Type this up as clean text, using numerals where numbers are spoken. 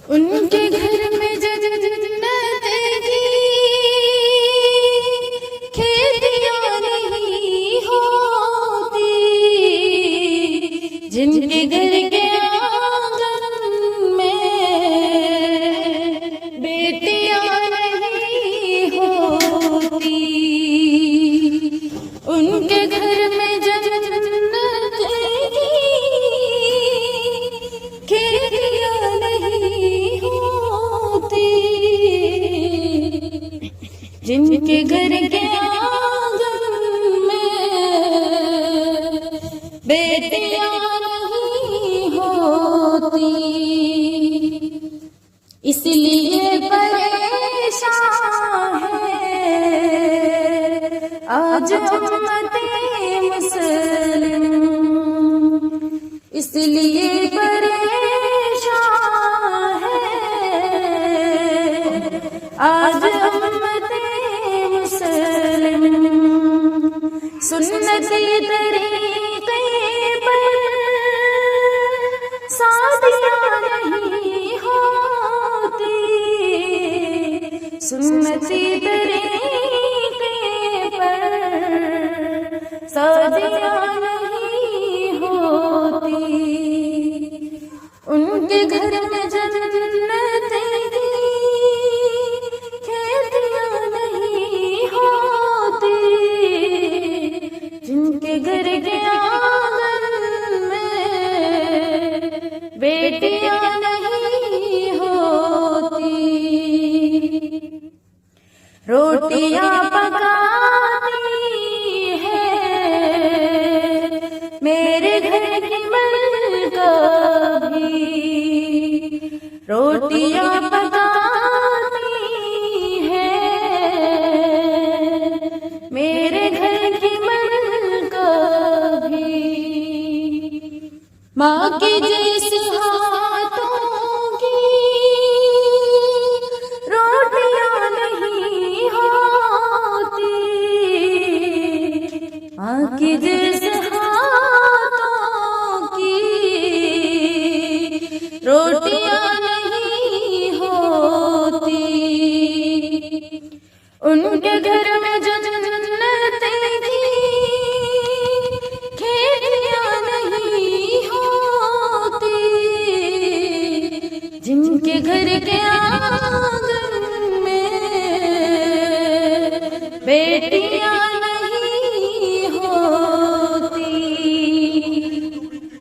उनके घर में जन्नत की खेतियां नहीं होती, जिनके घर के आंगन में बेटियां नहीं होती। उनके घर में जन्नत की खेतियां नहीं होती, जिनके घर के आंगन में बेटियां नहीं होती। इसलिए परेशान है आज उम्मते मुस्लिम, इसलिए परेशान है आज उम्मते मुस्लिम। सुन्नती तरीके पर शादियां नहीं होती, सुन्नती तरीके पर शादियां नहीं होती। उनके घर में जन्नत की खेतियां नहीं होती, जिनके घर के आंगन में बेटियां नहीं होती। रोटियां पकाती है मेरे घर की मलका भी, रोटियां पकाती है मेरे घर की मलका भी। माँ के जैसे हाथों की रोटियां नहीं होती, माँ के जैसे हाथों की रोटियां नहीं होती। उनके घर में